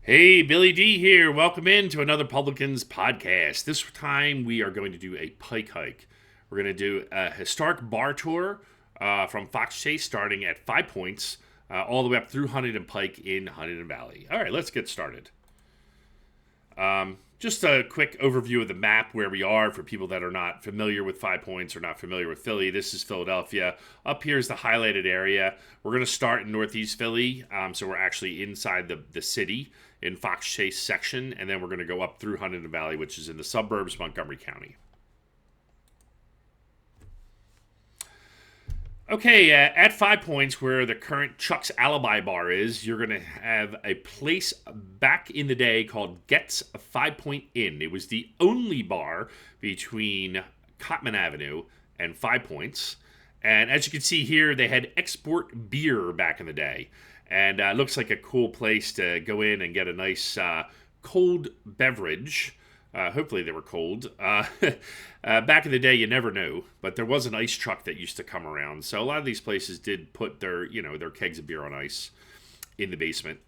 Hey, Billy D here. Welcome in to another Publicans podcast. This time we are going to do a pike hike. We're going to do a historic bar tour from Fox Chase starting at 5 Points all the way up through Huntingdon Pike in Huntingdon Valley. All right, let's get started. Just a quick overview of the map where we are for people that are not familiar with 5 Points or not familiar with Philly. This is Philadelphia. Up here is the highlighted area. We're going to start in Northeast Philly, so we're actually inside the city in Fox Chase section, and then we're going to go up through Huntingdon Valley, which is in the suburbs, Montgomery County. Okay, at 5 Points, where the current Chuck's Alibi Bar is, you're going to have a place back in the day called Get's 5 Point Inn. It was the only bar between Cotman Avenue and 5 Points. And as you can see here, they had export beer back in the day. And it looks like a cool place to go in and get a nice cold beverage. Hopefully they were cold. Back in the day, you never knew, but there was an ice truck that used to come around. So a lot of these places did put their kegs of beer on ice in the basement.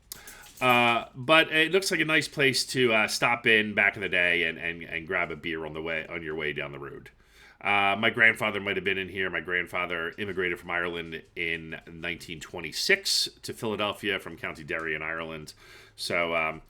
But it looks like a nice place to stop in back in the day and grab a beer on your way down the road. My grandfather might have been in here. My grandfather immigrated from Ireland in 1926 to Philadelphia from County Derry in Ireland. So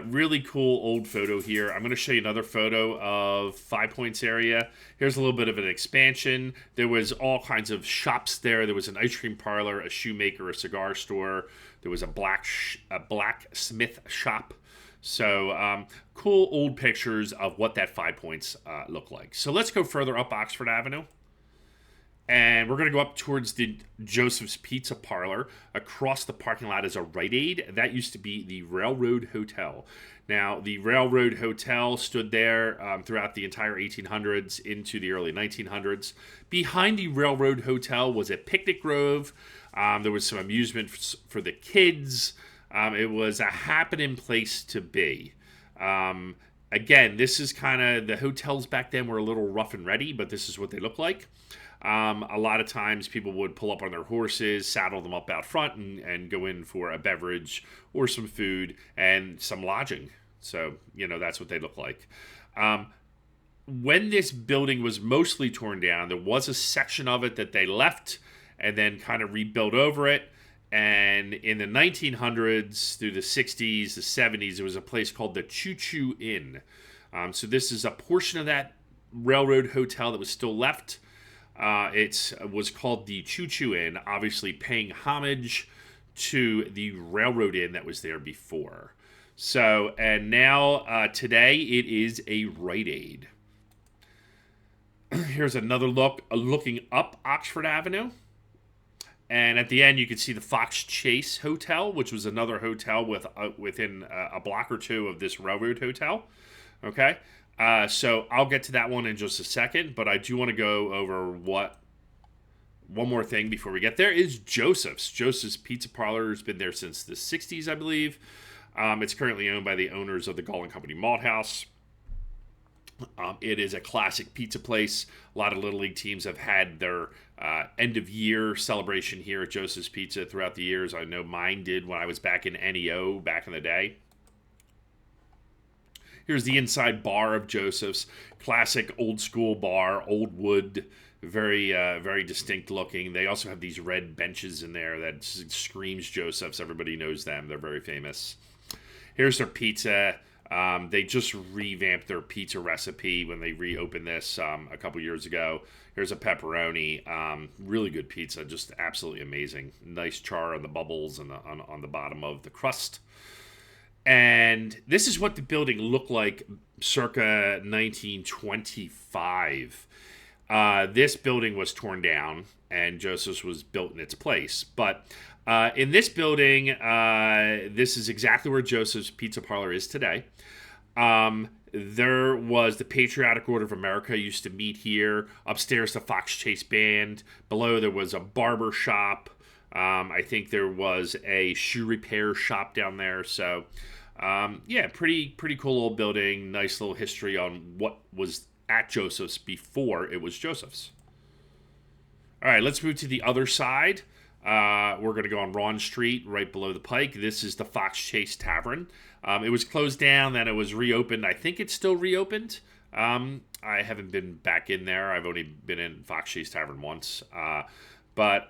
really cool old photo here. I'm going to show you another photo of 5 Points area. Here's a little bit of an expansion. There was all kinds of shops there. There was an ice cream parlor, a shoemaker, a cigar store. There was a blacksmith shop. So cool old pictures of what that 5 Points look like. So let's go further up Oxford Avenue. And we're going to go up towards the Joseph's Pizza Parlor. Across the parking lot is a Rite Aid. That used to be the Railroad Hotel. Now, the Railroad Hotel stood there throughout the entire 1800s into the early 1900s. Behind the Railroad Hotel was a picnic grove. There was some amusement for the kids. It was a happening place to be. Again, this is kind of, the hotels back then were a little rough and ready, but this is what they look like. A lot of times people would pull up on their horses, saddle them up out front, and go in for a beverage or some food and some lodging. So, that's what they look like. When this building was mostly torn down, there was a section of it that they left and then kind of rebuilt over it. And in the 1900s through the 60s, the 70s, there was a place called the Choo Choo Inn. So this is a portion of that Railroad Hotel that was still left. It was called the Choo Choo Inn, obviously paying homage to the Railroad Inn that was there before. So, and now today it is a Rite Aid. Here's another look, looking up Oxford Avenue. And at the end, you can see the Fox Chase Hotel, which was another hotel within a block or two of this Railroad Hotel. Okay, so I'll get to that one in just a second, but I do want to go over one more thing before we get there is Joseph's. Joseph's Pizza Parlor has been there since the 60s, I believe. It's currently owned by the owners of the Gull & Company Malt House. It is a classic pizza place. A lot of Little League teams have had their end-of-year celebration here at Joseph's Pizza throughout the years. I know mine did when I was back in NEO back in the day. Here's the inside bar of Joseph's. Classic old-school bar, old wood, very very distinct looking. They also have these red benches in there that screams Joseph's. Everybody knows them. They're very famous. Here's their pizza. They just revamped their pizza recipe when they reopened this a couple years ago. Here's a pepperoni. Really good pizza. Just absolutely amazing. Nice char on the bubbles and on the bottom of the crust. And this is what the building looked like circa 1925. This building was torn down and Joseph's was built in its place. But in this building, this is exactly where Joseph's Pizza Parlor is today. There was the Patriotic Order of America used to meet here. Upstairs, the Fox Chase Band. Below, there was a barber shop. I think there was a shoe repair shop down there. So, yeah, pretty cool old building. Nice little history on what was at Joseph's before it was Joseph's. All right, let's move to the other side. We're going to go on Rhawn Street, right below the Pike. This is the Fox Chase Tavern. It was closed down, then it was reopened. I think it's still reopened. I haven't been back in there. I've only been in Fox Chase Tavern once. But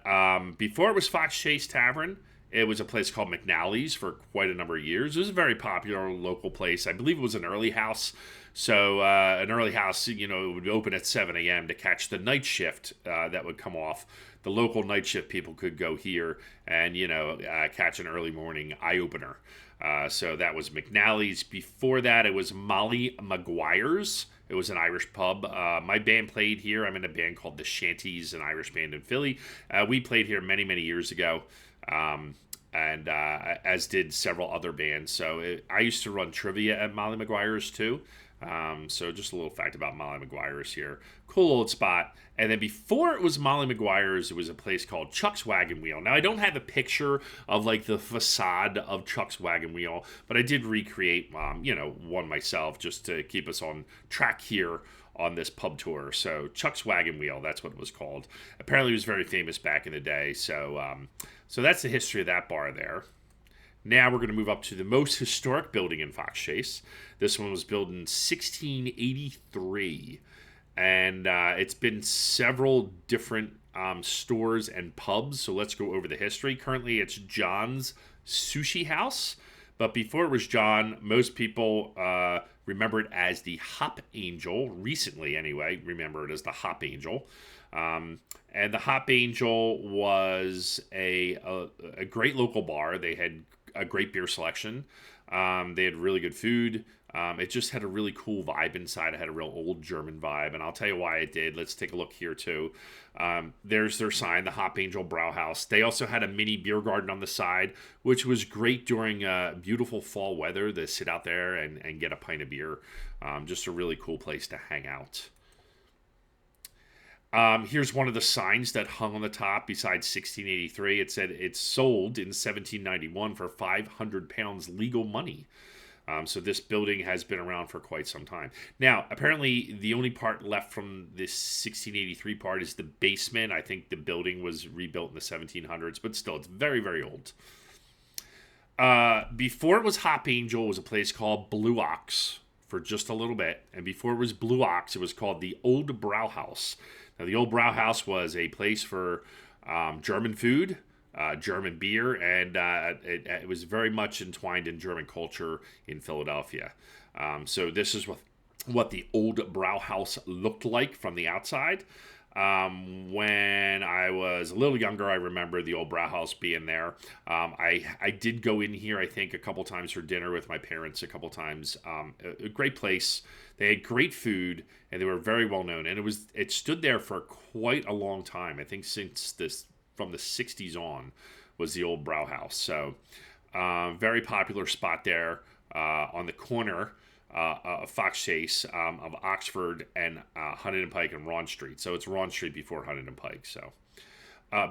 before it was Fox Chase Tavern, it was a place called McNally's for quite a number of years. It was a very popular local place. I believe it was an early house. So an early house, it would open at 7 a.m. to catch the night shift that would come off. The local night shift people could go here and, catch an early morning eye-opener. So that was McNally's. Before that, it was Molly Maguire's. It was an Irish pub. My band played here. I'm in a band called the Shanties, an Irish band in Philly. We played here many, many years ago, and as did several other bands. So I used to run trivia at Molly Maguire's too. So just a little fact about Molly Maguire's here. Cool old spot. And then before it was Molly Maguire's, it was a place called Chuck's Wagon Wheel. Now, I don't have a picture of like the facade of Chuck's Wagon Wheel, but I did recreate, one myself just to keep us on track here on this pub tour. So Chuck's Wagon Wheel, that's what it was called. Apparently it was very famous back in the day. So that's the history of that bar there. Now we're going to move up to the most historic building in Fox Chase. This one was built in 1683. And it's been several different stores and pubs. So let's go over the history. Currently, it's John's Sushi House. But before it was John, most people remember it as the Hop Angel. Recently, anyway, remember it as the Hop Angel. And the Hop Angel was a great local bar. They had a great beer selection. They had really good food. It just had a really cool vibe inside. It had a real old German vibe, and I'll tell you why it did. Let's take a look here, too. There's their sign, the Hop Angel Brauhaus. They also had a mini beer garden on the side, which was great during beautiful fall weather to sit out there and get a pint of beer. Just a really cool place to hang out. Here's one of the signs that hung on the top besides 1683. It said it's sold in 1791 for £500 legal money. So this building has been around for quite some time. Now, apparently, the only part left from this 1683 part is the basement. I think the building was rebuilt in the 1700s, but still, it's very, very old. Before it was Hop Angel, it was a place called Blue Ox for just a little bit. And before it was Blue Ox, it was called the Old Brauhaus. Now, the Old Brauhaus was a place for German food, German beer, and it was very much entwined in German culture in Philadelphia. So this is what the Old Brauhaus looked like from the outside. When I was a little younger, I remember the Old Brauhaus being there. I did go in here, I think, a couple times for dinner with my parents a couple times. A great place. They had great food, and they were very well known. And it stood there for quite a long time. I think from the 60s on was the Old Brauhaus. So very popular spot there on the corner of Fox Chase of Oxford and Huntingdon Pike and Rhawn Street. So it's Rhawn Street before Huntingdon Pike. So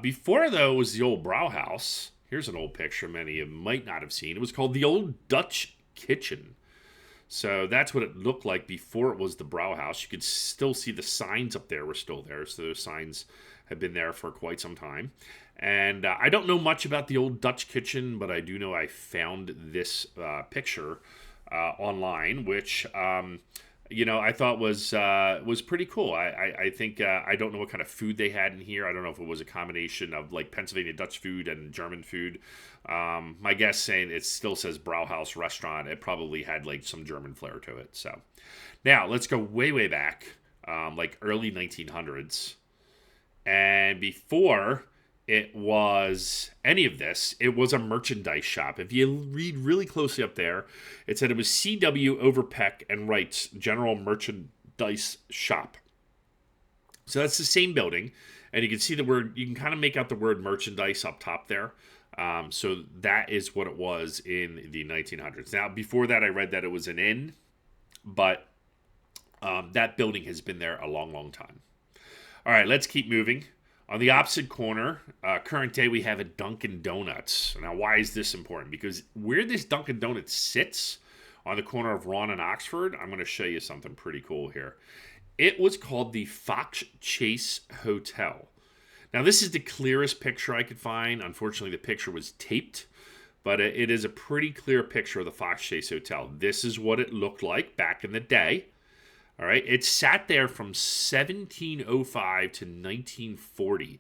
before, though, was the Old Brauhaus. Here's an old picture many of you might not have seen. It was called the Old Dutch Kitchen. So that's what it looked like before it was the Brauhaus. You could still see the signs up there were still there. So those signs have been there for quite some time. And I don't know much about the Old Dutch Kitchen, but I do know I found this picture online, which I thought was pretty cool. I think I don't know what kind of food they had in here. I don't know if it was a combination of like Pennsylvania Dutch food and German food. My guess saying it still says Brauhaus Restaurant. It probably had like some German flair to it. So now let's go way, way back, like early 1900s. And before it was any of this, it was a merchandise shop. If you read really closely up there, it said it was C.W. Overpeck and Wright's General Merchandise Shop. So that's the same building, and you can see the word, you can kind of make out the word merchandise up top there. So that is what it was in the 1900s. Now, before that, I read that it was an inn, but that building has been there a long, long time. All right, let's keep moving. On the opposite corner, current day, we have a Dunkin' Donuts. Now, why is this important? Because where this Dunkin' Donuts sits on the corner of Rhawn and Oxford, I'm going to show you something pretty cool here. It was called the Fox Chase Hotel. Now, this is the clearest picture I could find. Unfortunately, the picture was taped. but it is a pretty clear picture of the Fox Chase Hotel. This is what it looked like back in the day. All right, it sat there from 1705 to 1940.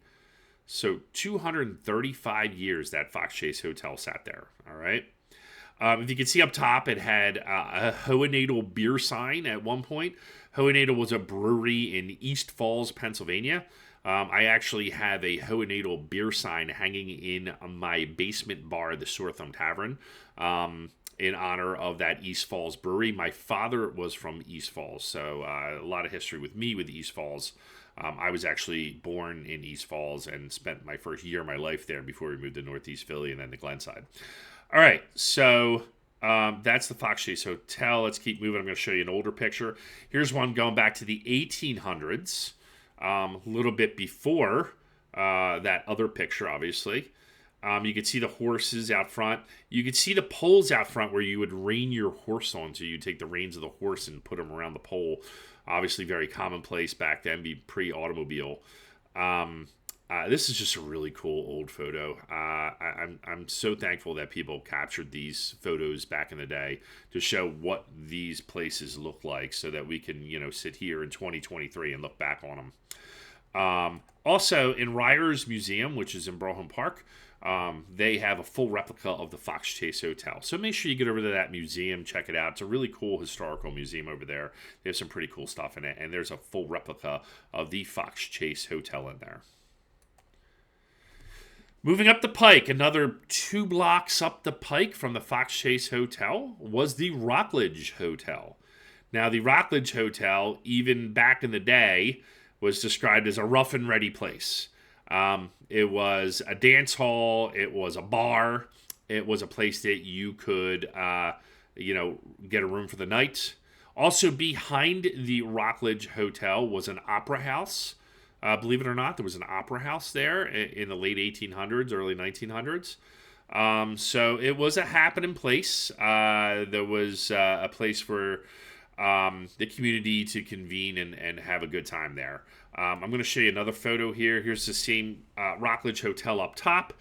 So 235 years that Fox Chase Hotel sat there. All right. If you can see up top, it had a Hohenadel beer sign at one point. Hohenadel was a brewery in East Falls, Pennsylvania. I actually have a Hohenadel beer sign hanging in my basement bar, the Sore Thumb Tavern, in honor of that East Falls brewery. My father was from East Falls, so a lot of history with me with East Falls. I was actually born in East Falls and spent my first year of my life there before we moved to Northeast Philly and then to Glenside. All right, so that's the Fox Chase Hotel. Let's keep moving. I'm going to show you an older picture. Here's one going back to the 1800s, a little bit before that other picture, obviously. You could see the horses out front. You could see the poles out front where you would rein your horse on. So you'd take the reins of the horse and put them around the pole. Obviously very commonplace back then, be pre-automobile. This is just a really cool old photo. I'm so thankful that people captured these photos back in the day to show what these places look like so that we can, sit here in 2023 and look back on them. Also, in Ryer's Museum, which is in Brougham Park, they have a full replica of the Fox Chase Hotel. So make sure you get over to that museum, check it out. It's a really cool historical museum over there. They have some pretty cool stuff in it, and there's a full replica of the Fox Chase Hotel in there. Moving up the Pike, another 2 blocks up the Pike from the Fox Chase Hotel was the Rockledge Hotel. Now, the Rockledge Hotel, even back in the day, was described as a rough and ready place. It was a dance hall. It was a bar. It was a place that you could, get a room for the night. Also, behind the Rockledge Hotel was an opera house. Believe it or not, there was an opera house there in the late 1800s, early 1900s. So it was a happening place. There was a place for the community to convene and have a good time there. I'm going to show you another photo here. Here's the same Rockledge Hotel up top.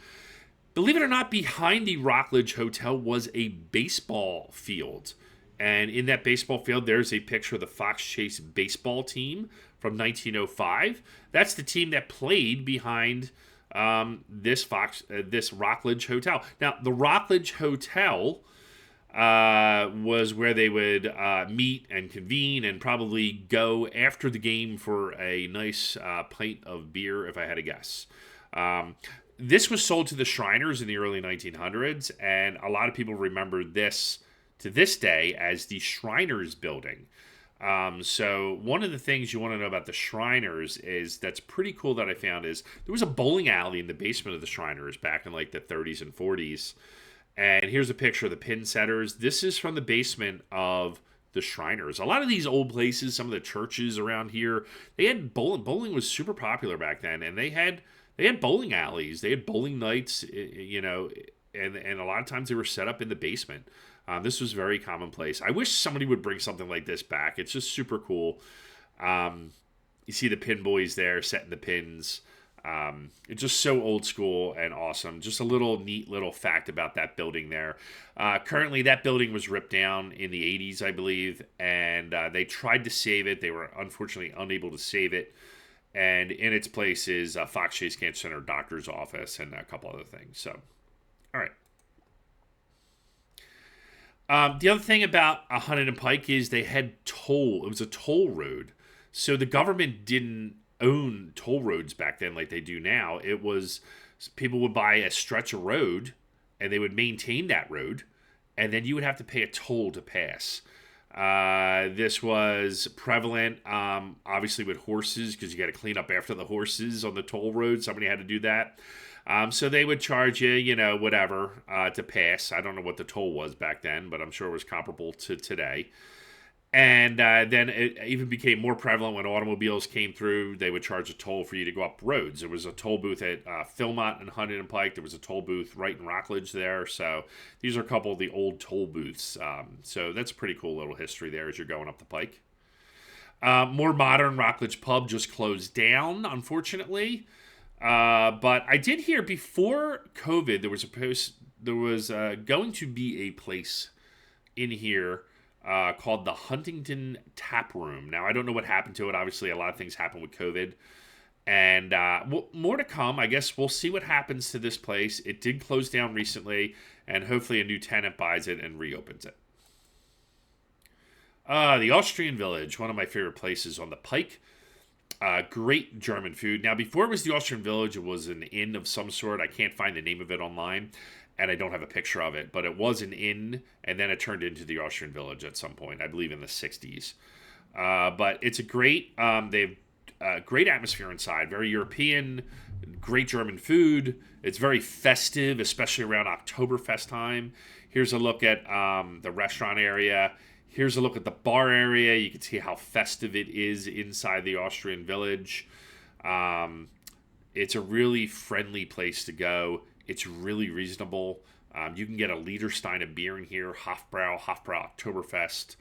Believe it or not, behind the Rockledge Hotel was a baseball field. And in that baseball field, there's a picture of the Fox Chase baseball team from 1905. That's the team that played behind this Rockledge Hotel. Now, the Rockledge Hotel was where they would meet and convene and probably go after the game for a nice pint of beer, if I had to guess. This was sold to the Shriners in the early 1900s, and a lot of people remember this to this day as the Shriners building. So one of the things you want to know about the Shriners is that's pretty cool that I found is there was a bowling alley in the basement of the Shriners back in like the 30s and 40s. And here's a picture of the pin setters. This is from the basement of the Shriners. A lot of these old places, some of the churches around here, they had bowling. Bowling was super popular back then, and they had bowling alleys. They had bowling nights, and a lot of times they were set up in the basement. This was very commonplace. I wish somebody would bring something like this back. It's just super cool. You see the pin boys there setting the pins. It's just so old school and awesome. Just a neat little fact about that building there. Currently, that building was ripped down in the 80s, I believe, and they tried to save it. They were unfortunately unable to save it. And in its place is Fox Chase Cancer Center doctor's office and a couple other things. So, all right. The other thing about Huntingdon Pike is they had toll. It was a toll road. So the government didn't own toll roads back then like they do now. It was people would buy a stretch of road and they would maintain that road, and then you would have to pay a toll to pass. This was prevalent, obviously, with horses, because you got to clean up after the horses on the toll road. Somebody had to do that. So they would charge you, whatever, to pass. I don't know what the toll was back then, but I'm sure it was comparable to today. And then it even became more prevalent when automobiles came through. They would charge a toll for you to go up roads. There was a toll booth at Philmont and Huntingdon Pike. There was a toll booth right in Rockledge there. So these are a couple of the old toll booths. So that's a pretty cool little history there as you're going up the Pike. More modern Rockledge Pub just closed down, unfortunately. But I did hear before COVID, there was supposed going to be a place in here called the Huntingdon Tap Room. Now, I don't know what happened to it. Obviously, a lot of things happened with COVID. And more to come. I guess we'll see what happens to this place. It did close down recently, and hopefully a new tenant buys it and reopens it. The Austrian Village, one of my favorite places on the Pike. Great German food. Now, before it was the Austrian Village, it was an inn of some sort. I can't find the name of it online, and I don't have a picture of it, but it was an inn, and then it turned into the Austrian Village at some point, I believe in the 60s. But it's a great, they have great atmosphere inside, very European, great German food. It's very festive, especially around Oktoberfest time. Here's a look at the restaurant area. Here's a look at the bar area. You can see how festive it is inside the Austrian Village. It's a really friendly place to go. It's really reasonable. You can get a liter stein of beer in here, Hofbrau Oktoberfest.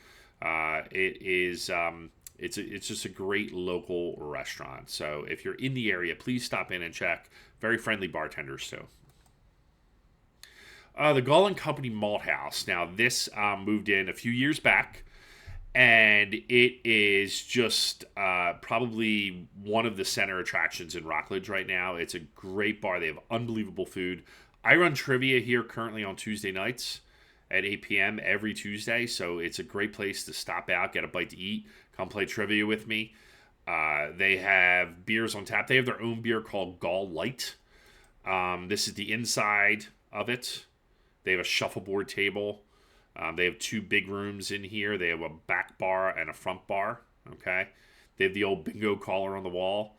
It's just a great local restaurant. So if you're in the area, please stop in and check. Very friendly bartenders too. The Gall & Company Malt House. Now, this moved in a few years back, and it is just probably one of the center attractions in Rockledge right now. It's a great bar. They have unbelievable food. I run trivia here currently on Tuesday nights at 8 p.m. every Tuesday, so it's a great place to stop out, get a bite to eat, come play trivia with me. They have beers on tap. They have their own beer called Gall Light. This is the inside of it. They have a shuffleboard table. They have two big rooms in here. They have a back bar and a front bar. Okay. They have the old bingo caller on the wall.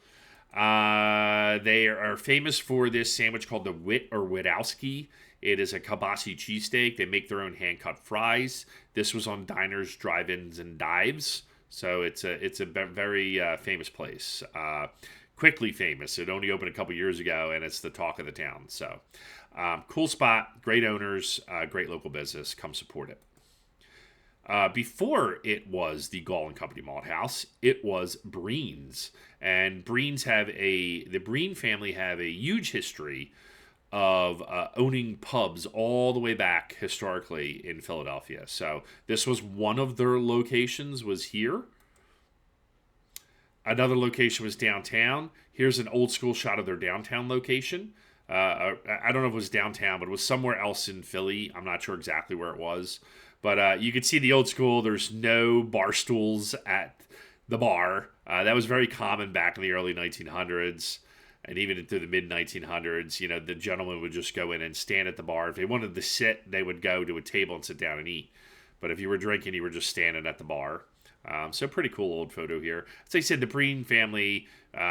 They are famous for this sandwich called the Wit or Witowski. It is a kielbasa cheesesteak. They make their own hand-cut fries. This was on diners, drive-ins, and dives. So it's a very famous place. Quickly famous. It only opened a couple years ago, and it's the talk of the town. So cool spot, great owners, great local business. Come support it. Before it was the Gall & Company Malt House, it was Breen's. And the Breen family have a huge history of owning pubs all the way back historically in Philadelphia. So this was one of their locations, was here. Another location was downtown. Here's an old school shot of their downtown location. I don't know if it was downtown, but it was somewhere else in Philly. I'm not sure exactly where it was. But you can see the old school. There's no bar stools at the bar. That was very common back in the early 1900s. And even into the mid-1900s, the gentleman would just go in and stand at the bar. If they wanted to sit, they would go to a table and sit down and eat. But if you were drinking, you were just standing at the bar. So pretty cool old photo here. As I said, the Breen family,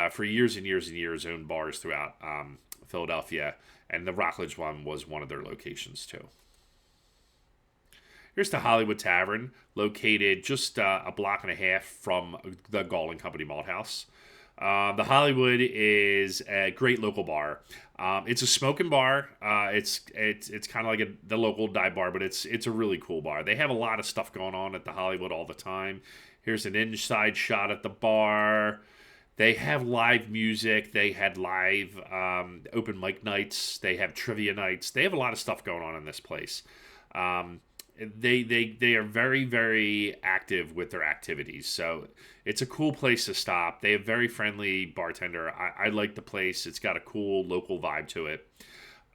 for years and years and years, owned bars throughout Philadelphia. And the Rockledge one was one of their locations, too. Here's the Hollywood Tavern, located just a block and a half from the Gall & Company Malt House. The Hollywood is a great local bar. It's a smoking bar. It's kind of like the local dive bar, but it's a really cool bar. They have a lot of stuff going on at the Hollywood all the time. Here's an inside shot at the bar. They have live music. They had live open mic nights. They have trivia nights. They have a lot of stuff going on in this place. They are very, very active with their activities. So it's a cool place to stop. They have very friendly bartender. I like the place. It's got a cool local vibe to it.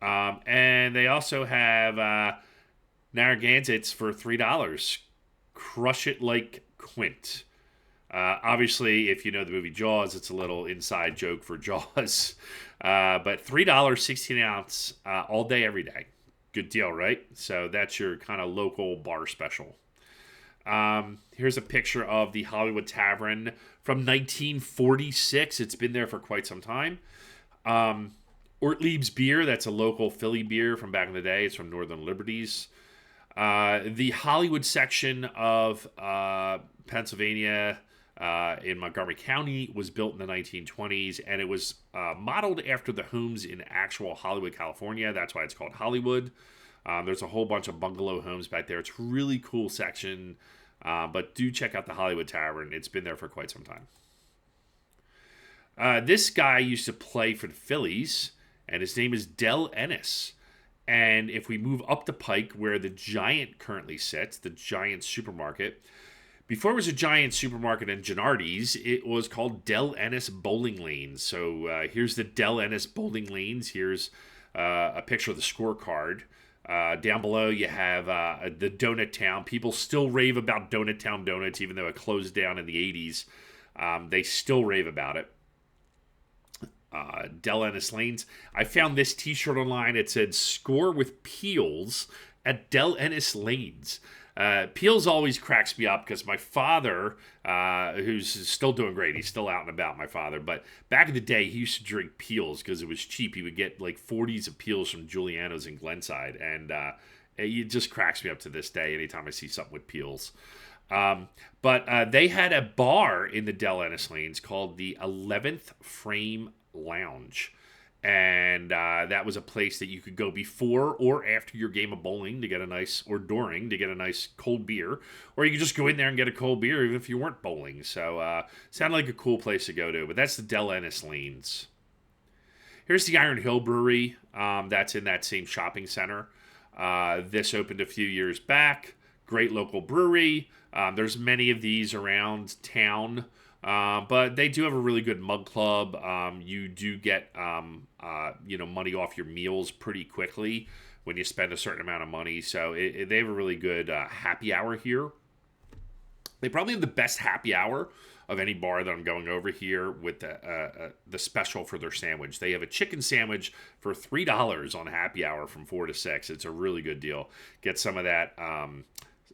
And they also have Narragansett's for $3. Crush it like Quint. Obviously, if you know the movie Jaws, it's a little inside joke for Jaws. But $3, 16 ounce, all day, every day. Good deal, right? So that's your kind of local bar special. Here's a picture of the Hollywood Tavern from 1946. It's been there for quite some time. Ortlieb's Beer, that's a local Philly beer from back in the day. It's from Northern Liberties. The Hollywood section of Pennsylvania in Montgomery County was built in the 1920s, and it was modeled after the homes in actual Hollywood, California. That's why it's called Hollywood. There's a whole bunch of bungalow homes back there. It's a really cool section, but do check out the Hollywood Tavern. It's been there for quite some time. This guy used to play for the Phillies, and his name is Del Ennis. And if we move up the Pike, where the Giant currently sits, the Giant supermarket, before it was a Giant supermarket in Gennardi's, it was called Del Ennis Bowling Lanes. So here's the Del Ennis Bowling Lanes. Here's a picture of the scorecard. Down below, you have the Donut Town. People still rave about Donut Town Donuts, even though it closed down in the 80s. They still rave about it. Del Ennis Lanes. I found this t-shirt online. It said, "Score with Peels at Del Ennis Lanes." Peels always cracks me up because my father, who's still doing great, he's still out and about, my father, but back in the day, he used to drink Peels because it was cheap. He would get like 40s of Peels from Giuliano's in Glenside, and it just cracks me up to this day anytime I see something with Peels. But they had a bar in the Del Ennis Lanes called the 11th Frame Lounge. And that was a place that you could go before or after your game of bowling to get a nice, or during, to get a nice cold beer. Or you could just go in there and get a cold beer even if you weren't bowling. So sounded like a cool place to go to. But that's the Del Ennis Lanes. Here's the Iron Hill Brewery. That's in that same shopping center. This opened a few years back. Great local brewery. There's many of these around town. But they do have a really good mug club. You do get money off your meals pretty quickly when you spend a certain amount of money. So they have a really good happy hour here. They probably have the best happy hour of any bar that I'm going over here with the special for their sandwich. They have a chicken sandwich for $3 on happy hour from 4 to 6. It's a really good deal. Get some of that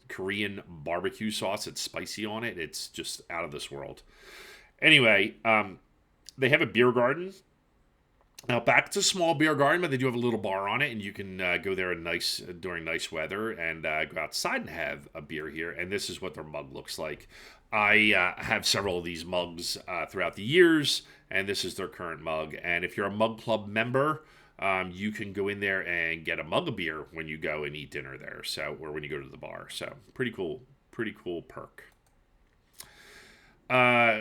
Korean barbecue sauce. It's spicy on it. It's just out of this world. Anyway, they have a beer garden. Now, back it's a small beer garden, but they do have a little bar on it, and you can go there during nice weather and go outside and have a beer here. And this is what their mug looks like. I have several of these mugs throughout the years, and this is their current mug. And if you're a Mug Club member, you can go in there and get a mug of beer when you go and eat dinner there. So, or when you go to the bar. So, pretty cool perk.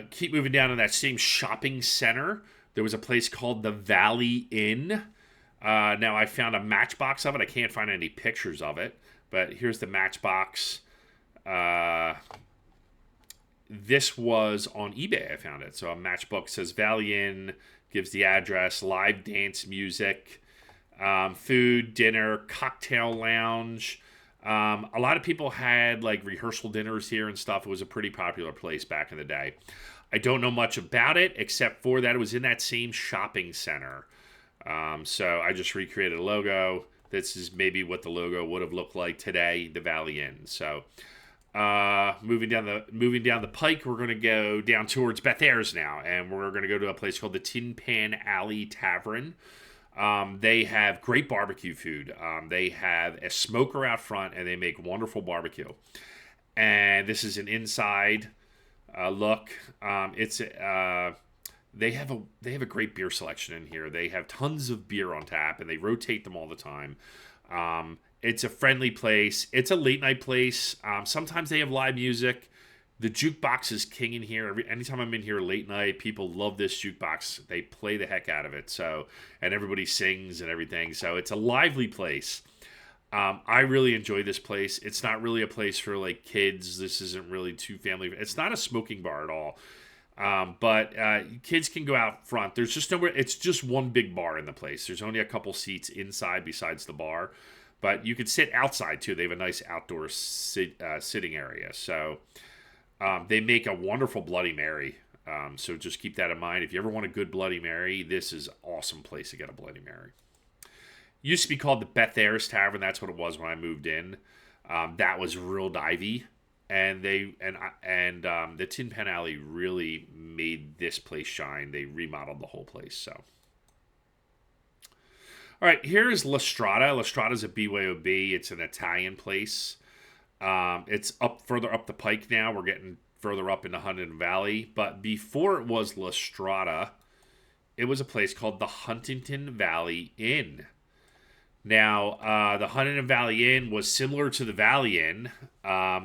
Keep moving down in that same shopping center. There was a place called the Valley Inn. Now, I found a matchbox of it. I can't find any pictures of it, but here's the matchbox. This was on eBay. I found it. So a matchbox says Valley Inn, gives the address, live dance music, food, dinner, cocktail lounge. A lot of people had like rehearsal dinners here and stuff. It was a pretty popular place back in the day. I don't know much about it except for that it was in that same shopping center. So I just recreated a logo. This is maybe what the logo would have looked like today, the Valley Inn. So moving down the Pike, we're going to go down towards Beth Ayres now, and we're going to go to a place called the Tin Pan Alley Tavern. They have great barbecue food. They have a smoker out front, and they make wonderful barbecue. And this is an inside look. They have a great beer selection in here. They have tons of beer on tap, and they rotate them all the time. It's a friendly place. It's a late night place. Sometimes they have live music. The jukebox is king in here. Anytime I'm in here late night, people love this jukebox. They play the heck out of it. And everybody sings and everything. So it's a lively place. I really enjoy this place. It's not really a place for like kids. This isn't really too family. It's not a smoking bar at all. But kids can go out front. There's just nowhere. It's just one big bar in the place. There's only a couple seats inside besides the bar. But you could sit outside too. They have a nice outdoor sitting area. So they make a wonderful Bloody Mary. So just keep that in mind. If you ever want a good Bloody Mary, this is an awesome place to get a Bloody Mary. Used to be called the Beth Ayres Tavern. That's what it was when I moved in. That was real divey. And the Tin Pan Alley really made this place shine. They remodeled the whole place. So, all right, here's La Strada. La Strada's a BYOB. It's an Italian place. It's further up the Pike now. We're getting further up into Huntingdon Valley. But before it was La Strada, it was a place called the Huntingdon Valley Inn. Now, the Huntingdon Valley Inn was similar to the Valley Inn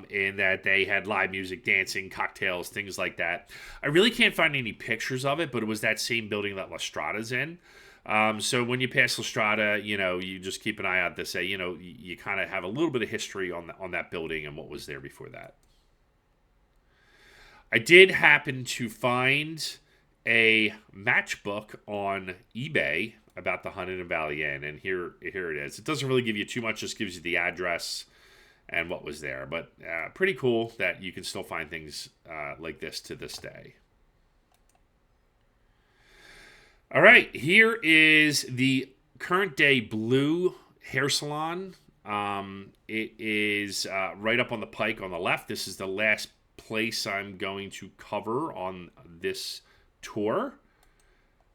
in that they had live music, dancing, cocktails, things like that. I really can't find any pictures of it, but it was that same building that La Strada's in. So when you pass La Strada, you just keep an eye out to say, you kind of have a little bit of history on that building and what was there before that. I did happen to find a matchbook on eBay about the Huntingdon Valley Inn, and here it is. It doesn't really give you too much; just gives you the address and what was there. But pretty cool that you can still find things like this to this day. All right, here is the current day Blue hair salon. It is right up on the Pike on the left. This is the last place I'm going to cover on this tour.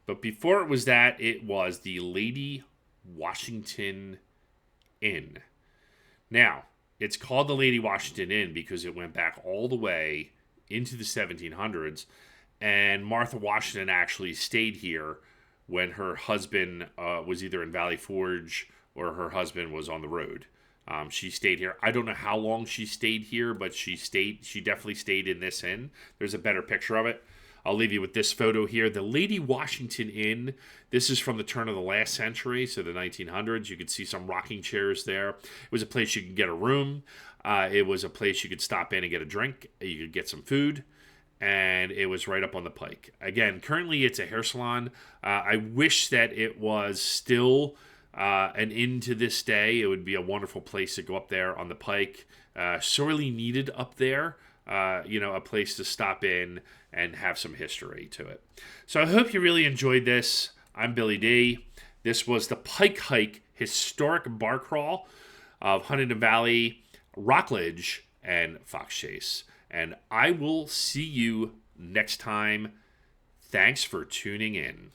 But before it was that, it was the Lady Washington Inn. Now, it's called the Lady Washington Inn because it went back all the way into the 1700s, and Martha Washington actually stayed here when her husband was either in Valley Forge or her husband was on the road. She stayed here. I don't know how long she stayed here, but she definitely stayed in this inn. There's a better picture of it. I'll leave you with this photo here. The Lady Washington Inn. This is from the turn of the last century, so the 1900s. You could see some rocking chairs there. It was a place you could get a room. It was a place you could stop in and get a drink. You could get some food. And it was right up on the Pike. Again, currently it's a hair salon. I wish that it was still an inn to this day. It would be a wonderful place to go up there on the Pike. Sorely needed up there. A place to stop in and have some history to it. So I hope you really enjoyed this. I'm Billy D. This was the Pike Hike Historic Bar Crawl of Huntingdon Valley, Rockledge, and Fox Chase. And I will see you next time. Thanks for tuning in.